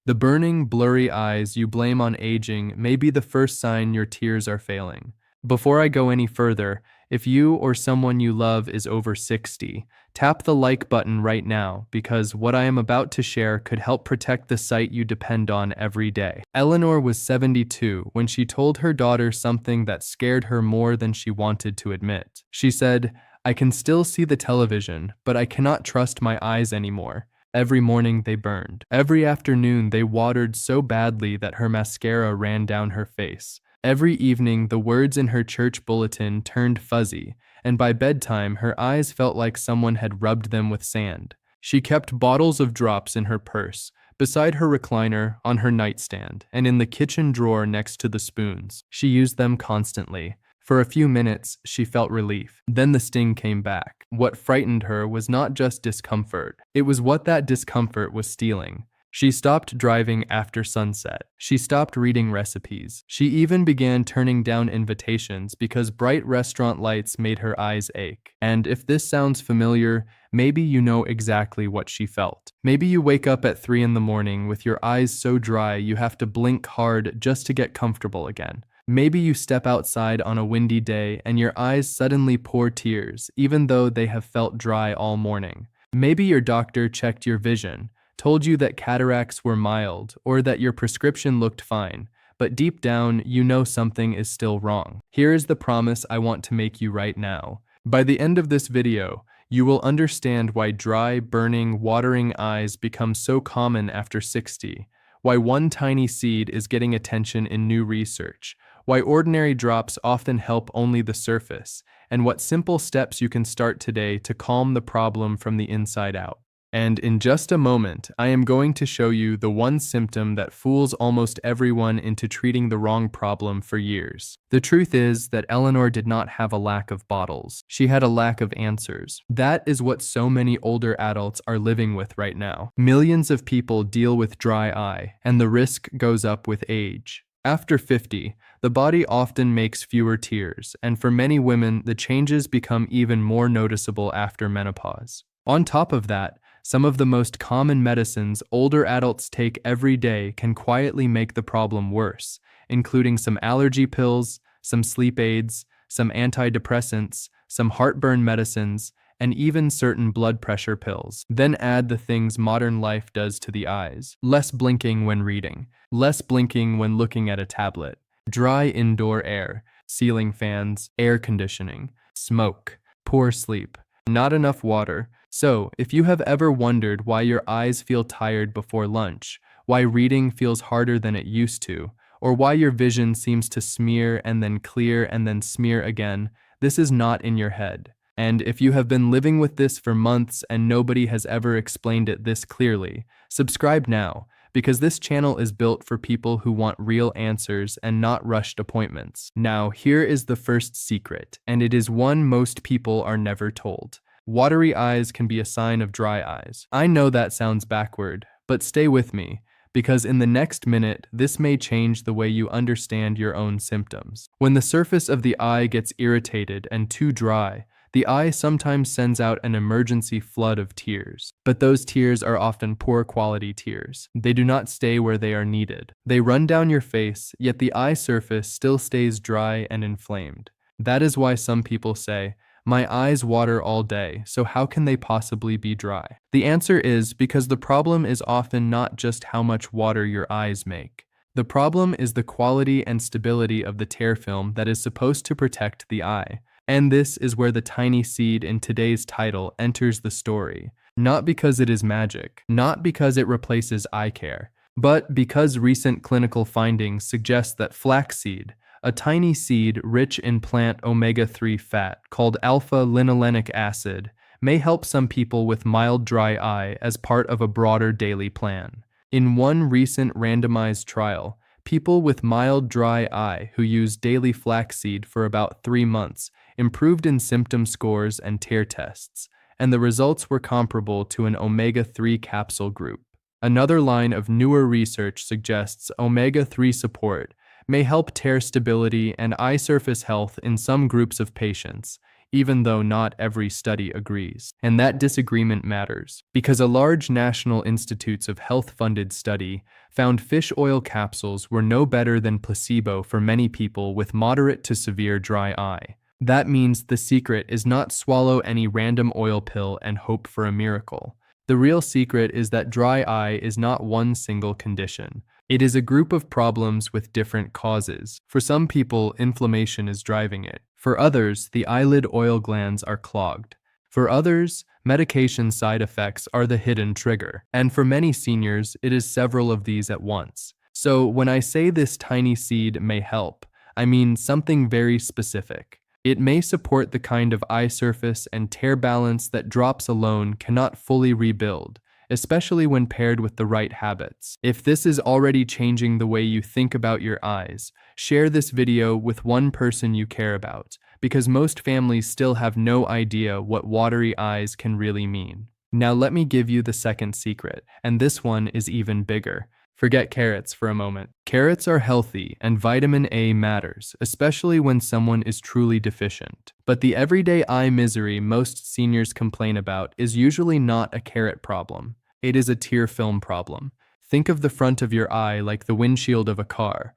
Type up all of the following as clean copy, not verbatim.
The burning, blurry eyes you blame on aging may be the first sign your tears are failing. Before I go any further, if you or someone you love is over 60, tap the like button right now because what I am about to share could help protect the sight you depend on every day. Eleanor was 72 when she told her daughter something that scared her more than she wanted to admit. She said, "I can still see the television, but I cannot trust my eyes anymore." Every morning they burned. Every afternoon they watered so badly that her mascara ran down her face. Every evening the words in her church bulletin turned fuzzy, and by bedtime her eyes felt like someone had rubbed them with sand. She kept bottles of drops in her purse, beside her recliner, on her nightstand, and in the kitchen drawer next to the spoons. She used them constantly. For a few minutes, she felt relief. Then the sting came back. What frightened her was not just discomfort. It was what that discomfort was stealing. She stopped driving after sunset. She stopped reading recipes. She even began turning down invitations because bright restaurant lights made her eyes ache. And if this sounds familiar, maybe you know exactly what she felt. Maybe you wake up at 3 in the morning with your eyes so dry you have to blink hard just to get comfortable again. Maybe you step outside on a windy day and your eyes suddenly pour tears, even though they have felt dry all morning. Maybe your doctor checked your vision, told you that cataracts were mild, or that your prescription looked fine, but deep down, you know something is still wrong. Here is the promise I want to make you right now. By the end of this video, you will understand why dry, burning, watering eyes become so common after 60, why one tiny seed is getting attention in new research, why ordinary drops often help only the surface, and what simple steps you can start today to calm the problem from the inside out. And in just a moment, I am going to show you the one symptom that fools almost everyone into treating the wrong problem for years. The truth is that Eleanor did not have a lack of bottles. She had a lack of answers. That is what so many older adults are living with right now. Millions of people deal with dry eye, and the risk goes up with age. After 50, the body often makes fewer tears, and for many women, the changes become even more noticeable after menopause. On top of that, some of the most common medicines older adults take every day can quietly make the problem worse, including some allergy pills, some sleep aids, some antidepressants, some heartburn medicines, and even certain blood pressure pills. Then add the things modern life does to the eyes. Less blinking when reading, less blinking when looking at a tablet, dry indoor air, ceiling fans, air conditioning, smoke, poor sleep, not enough water. So, if you have ever wondered why your eyes feel tired before lunch, why reading feels harder than it used to, or why your vision seems to smear and then clear and then smear again, this is not in your head. And if you have been living with this for months and nobody has ever explained it this clearly, subscribe now, because this channel is built for people who want real answers and not rushed appointments. Now, here is the first secret, and it is one most people are never told. Watery eyes can be a sign of dry eyes. I know that sounds backward, but stay with me, because in the next minute, this may change the way you understand your own symptoms. When the surface of the eye gets irritated and too dry, the eye sometimes sends out an emergency flood of tears. But those tears are often poor quality tears. They do not stay where they are needed. They run down your face, yet the eye surface still stays dry and inflamed. That is why some people say, "My eyes water all day, so how can they possibly be dry?" The answer is because the problem is often not just how much water your eyes make. The problem is the quality and stability of the tear film that is supposed to protect the eye. And this is where the tiny seed in today's title enters the story. Not because it is magic, not because it replaces eye care, but because recent clinical findings suggest that flaxseed, a tiny seed rich in plant omega-3 fat called alpha-linolenic acid, may help some people with mild dry eye as part of a broader daily plan. In one recent randomized trial, people with mild dry eye who used daily flaxseed for about 3 months improved in symptom scores and tear tests, and the results were comparable to an omega-3 capsule group. Another line of newer research suggests omega-3 support may help tear stability and eye surface health in some groups of patients, even though not every study agrees. And that disagreement matters, because a large National Institutes of Health-funded study found fish oil capsules were no better than placebo for many people with moderate to severe dry eye. That means the secret is not swallow any random oil pill and hope for a miracle. The real secret is that dry eye is not one single condition. It is a group of problems with different causes. For some people, inflammation is driving it. For others, the eyelid oil glands are clogged. For others, medication side effects are the hidden trigger. And for many seniors, it is several of these at once. So when I say this tiny seed may help, I mean something very specific. It may support the kind of eye surface and tear balance that drops alone cannot fully rebuild, especially when paired with the right habits. If this is already changing the way you think about your eyes, share this video with one person you care about, because most families still have no idea what watery eyes can really mean. Now let me give you the second secret, and this one is even bigger. Forget carrots for a moment. Carrots are healthy and vitamin A matters, especially when someone is truly deficient. But the everyday eye misery most seniors complain about is usually not a carrot problem. It is a tear film problem. Think of the front of your eye like the windshield of a car.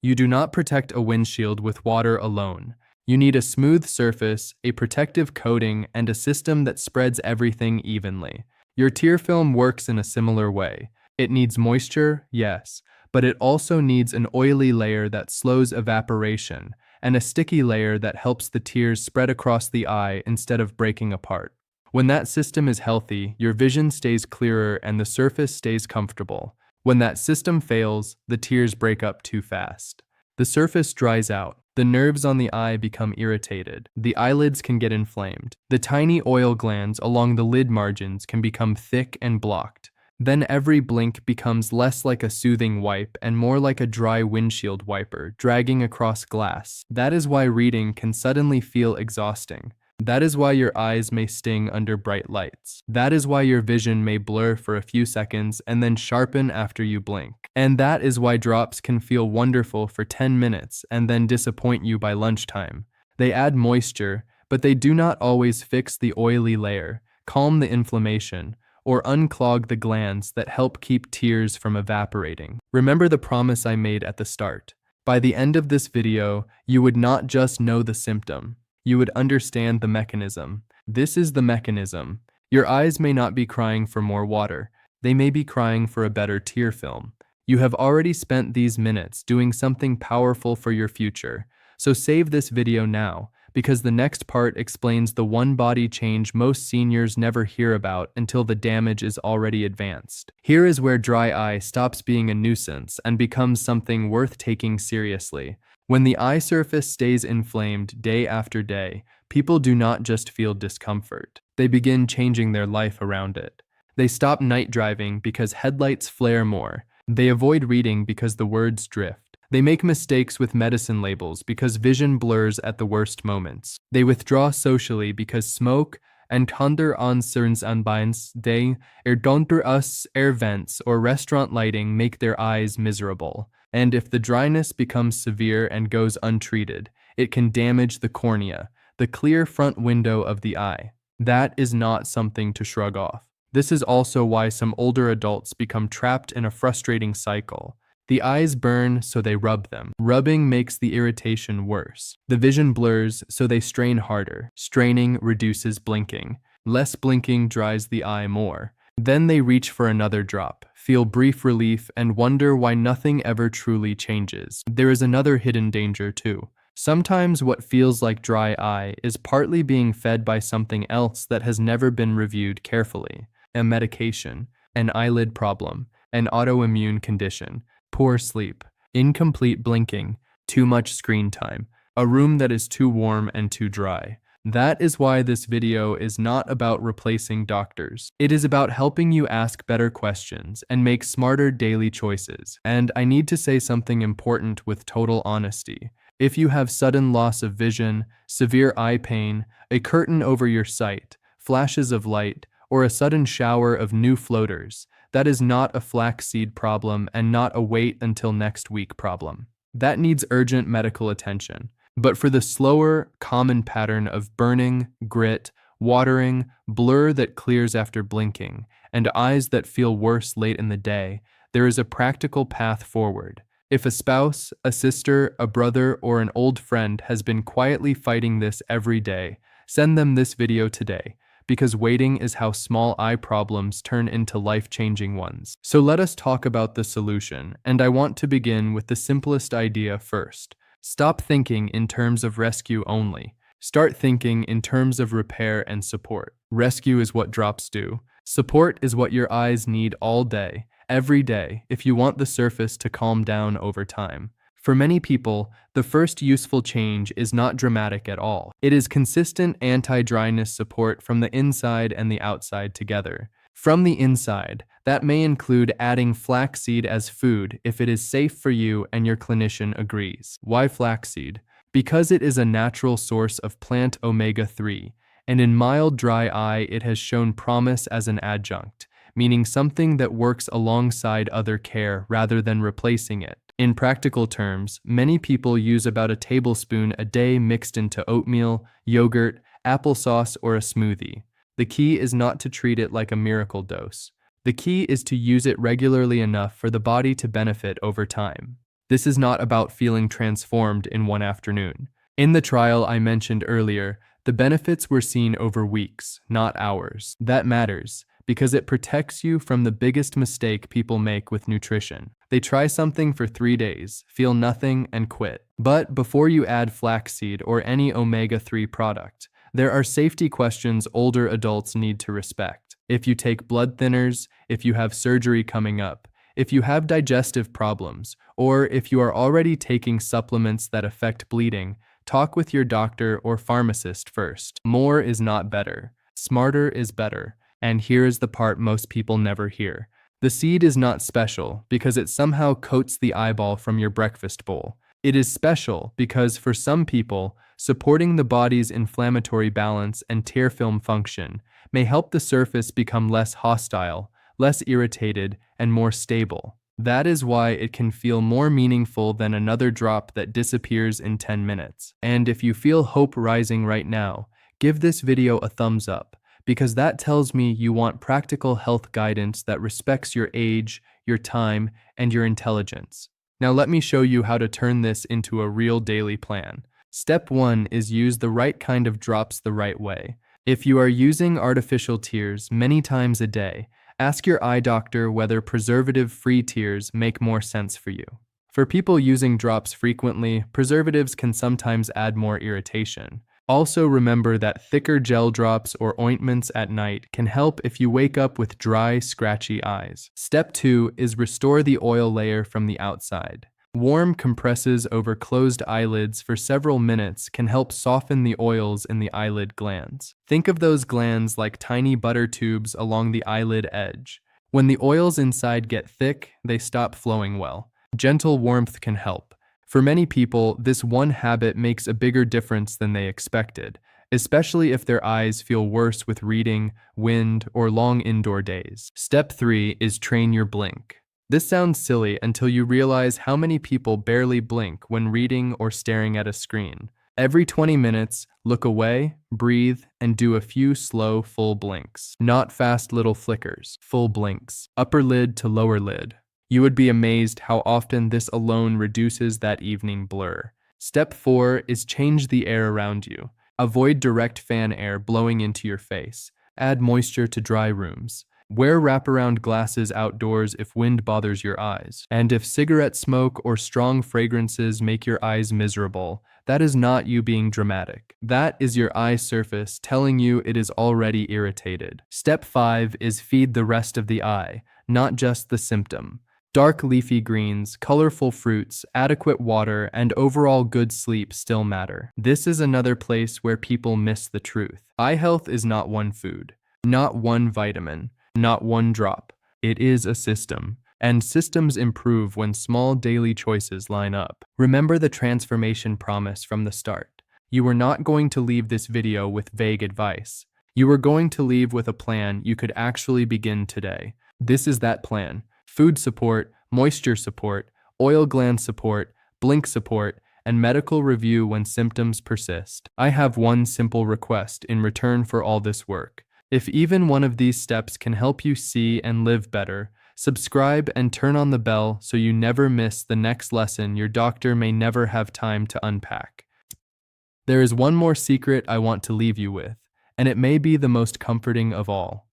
You do not protect a windshield with water alone. You need a smooth surface, a protective coating, and a system that spreads everything evenly. Your tear film works in a similar way. It needs moisture, yes, but it also needs an oily layer that slows evaporation and a sticky layer that helps the tears spread across the eye instead of breaking apart. When that system is healthy, your vision stays clearer and the surface stays comfortable. When that system fails, the tears break up too fast. The surface dries out. The nerves on the eye become irritated. The eyelids can get inflamed. The tiny oil glands along the lid margins can become thick and blocked. Then every blink becomes less like a soothing wipe and more like a dry windshield wiper dragging across glass. That is why reading can suddenly feel exhausting. That is why your eyes may sting under bright lights. That is why your vision may blur for a few seconds and then sharpen after you blink. And that is why drops can feel wonderful for 10 minutes and then disappoint you by lunchtime. They add moisture, but they do not always fix the oily layer, calm the inflammation, or unclog the glands that help keep tears from evaporating. Remember the promise I made at the start. By the end of this video, you would not just know the symptom, you would understand the mechanism. This is the mechanism. Your eyes may not be crying for more water. They may be crying for a better tear film. You have already spent these minutes doing something powerful for your future. So save this video now, because the next part explains the one body change most seniors never hear about until the damage is already advanced. Here is where dry eye stops being a nuisance and becomes something worth taking seriously. When the eye surface stays inflamed day after day, people do not just feel discomfort. They begin changing their life around it. They stop night driving because headlights flare more. They avoid reading because the words drift. They make mistakes with medicine labels because vision blurs at the worst moments. They withdraw socially because smoke and under aanbijns they donter us vents or restaurant lighting make their eyes miserable. And if the dryness becomes severe and goes untreated, it can damage the cornea, the clear front window of the eye. That is not something to shrug off. This is also why some older adults become trapped in a frustrating cycle. The eyes burn, so they rub them. Rubbing makes the irritation worse. The vision blurs, so they strain harder. Straining reduces blinking. Less blinking dries the eye more. Then they reach for another drop, feel brief relief, and wonder why nothing ever truly changes. There is another hidden danger too. Sometimes what feels like dry eye is partly being fed by something else that has never been reviewed carefully. A medication, an eyelid problem, an autoimmune condition, poor sleep, incomplete blinking, too much screen time, a room that is too warm and too dry. That is why this video is not about replacing doctors. It is about helping you ask better questions and make smarter daily choices. And I need to say something important with total honesty. If you have sudden loss of vision, severe eye pain, a curtain over your sight, flashes of light, or a sudden shower of new floaters, that is not a flaxseed problem and not a wait until next week problem. That needs urgent medical attention. But for the slower, common pattern of burning, grit, watering, blur that clears after blinking, and eyes that feel worse late in the day, there is a practical path forward. If a spouse, a sister, a brother, or an old friend has been quietly fighting this every day, send them this video today, because waiting is how small eye problems turn into life-changing ones. So let us talk about the solution, and I want to begin with the simplest idea first. Stop thinking in terms of rescue only. Start thinking in terms of repair and support. Rescue is what drops do. Support is what your eyes need all day, every day, if you want the surface to calm down over time. For many people, the first useful change is not dramatic at all. It is consistent anti-dryness support from the inside and the outside together. From the inside, that may include adding flaxseed as food if it is safe for you and your clinician agrees. Why flaxseed? Because it is a natural source of plant omega-3, and in mild dry eye it has shown promise as an adjunct, meaning something that works alongside other care rather than replacing it. In practical terms, many people use about a tablespoon a day mixed into oatmeal, yogurt, applesauce, or a smoothie. The key is not to treat it like a miracle dose. The key is to use it regularly enough for the body to benefit over time. This is not about feeling transformed in one afternoon. In the trial I mentioned earlier, the benefits were seen over weeks, not hours. That matters, because it protects you from the biggest mistake people make with nutrition. They try something for 3 days, feel nothing, and quit. But before you add flaxseed or any omega-3 product, there are safety questions older adults need to respect. If you take blood thinners, if you have surgery coming up, if you have digestive problems, or if you are already taking supplements that affect bleeding, talk with your doctor or pharmacist first. More is not better. Smarter is better. And here is the part most people never hear. The seed is not special because it somehow coats the eyeball from your breakfast bowl. It is special because for some people, supporting the body's inflammatory balance and tear film function may help the surface become less hostile, less irritated, and more stable. That is why it can feel more meaningful than another drop that disappears in 10 minutes. And if you feel hope rising right now, give this video a thumbs up, because that tells me you want practical health guidance that respects your age, your time, and your intelligence. Now let me show you how to turn this into a real daily plan. Step 1 is use the right kind of drops the right way. If you are using artificial tears many times a day, ask your eye doctor whether preservative-free tears make more sense for you. For people using drops frequently, preservatives can sometimes add more irritation. Also remember that thicker gel drops or ointments at night can help if you wake up with dry, scratchy eyes. Step 2 is restore the oil layer from the outside. Warm compresses over closed eyelids for several minutes can help soften the oils in the eyelid glands. Think of those glands like tiny butter tubes along the eyelid edge. When the oils inside get thick, they stop flowing well. Gentle warmth can help. For many people, this one habit makes a bigger difference than they expected, especially if their eyes feel worse with reading, wind, or long indoor days. Step 3 is train your blink. This sounds silly until you realize how many people barely blink when reading or staring at a screen. Every 20 minutes, look away, breathe, and do a few slow, full blinks. Not fast little flickers, full blinks, upper lid to lower lid. You would be amazed how often this alone reduces that evening blur. Step 4 is change the air around you. Avoid direct fan air blowing into your face. Add moisture to dry rooms. Wear wraparound glasses outdoors if wind bothers your eyes. And if cigarette smoke or strong fragrances make your eyes miserable, that is not you being dramatic. That is your eye surface telling you it is already irritated. Step 5 is feed the rest of the eye, not just the symptom. Dark leafy greens, colorful fruits, adequate water, and overall good sleep still matter. This is another place where people miss the truth. Eye health is not one food, not one vitamin, not one drop. It is a system. And systems improve when small daily choices line up. Remember the transformation promise from the start. You were not going to leave this video with vague advice. You were going to leave with a plan you could actually begin today. This is that plan. Food support, moisture support, oil gland support, blink support, and medical review when symptoms persist. I have one simple request in return for all this work. If even one of these steps can help you see and live better, subscribe and turn on the bell so you never miss the next lesson your doctor may never have time to unpack. There is one more secret I want to leave you with, and it may be the most comforting of all.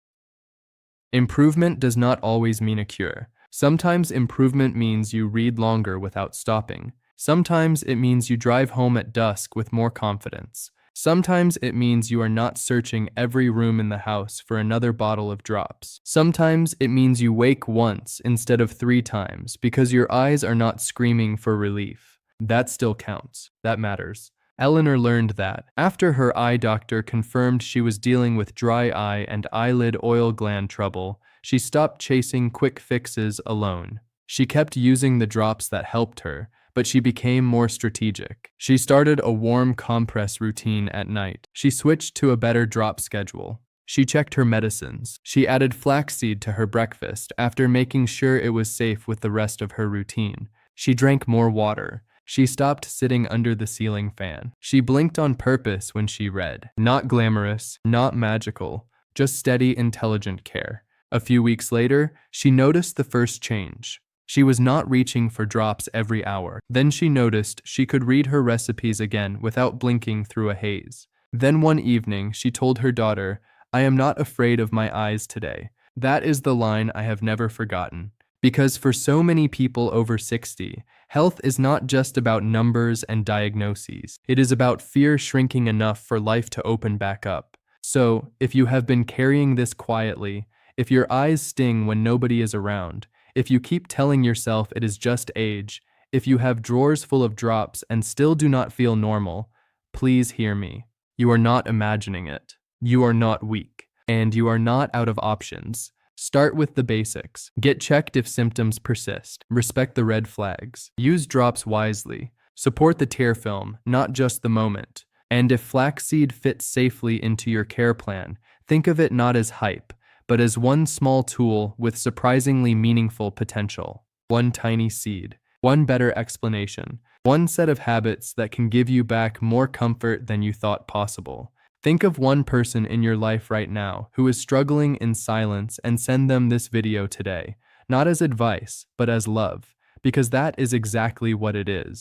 Improvement does not always mean a cure. Sometimes improvement means you read longer without stopping. Sometimes it means you drive home at dusk with more confidence. Sometimes it means you are not searching every room in the house for another bottle of drops. Sometimes it means you wake once instead of 3 times because your eyes are not screaming for relief. That still counts. That matters. Eleanor learned that after her eye doctor confirmed she was dealing with dry eye and eyelid oil gland trouble, she stopped chasing quick fixes alone. She kept using the drops that helped her, but she became more strategic. She started a warm compress routine at night. She switched to a better drop schedule. She checked her medicines. She added flaxseed to her breakfast after making sure it was safe with the rest of her routine. She drank more water. She stopped sitting under the ceiling fan. She blinked on purpose when she read. Not glamorous, not magical, just steady, intelligent care. A few weeks later, she noticed the first change. She was not reaching for drops every hour. Then she noticed she could read her recipes again without blinking through a haze. Then one evening, she told her daughter, "I am not afraid of my eyes today." That is the line I have never forgotten. Because for so many people over 60, health is not just about numbers and diagnoses. It is about fear shrinking enough for life to open back up. So, if you have been carrying this quietly, if your eyes sting when nobody is around, if you keep telling yourself it is just age, if you have drawers full of drops and still do not feel normal, please hear me. You are not imagining it. You are not weak. And you are not out of options. Start with the basics. Get checked if symptoms persist. Respect the red flags. Use drops wisely. Support the tear film, not just the moment. And if flaxseed fits safely into your care plan, think of it not as hype, but as one small tool with surprisingly meaningful potential. One tiny seed. One better explanation. One set of habits that can give you back more comfort than you thought possible. Think of one person in your life right now who is struggling in silence and send them this video today, not as advice, but as love, because that is exactly what it is.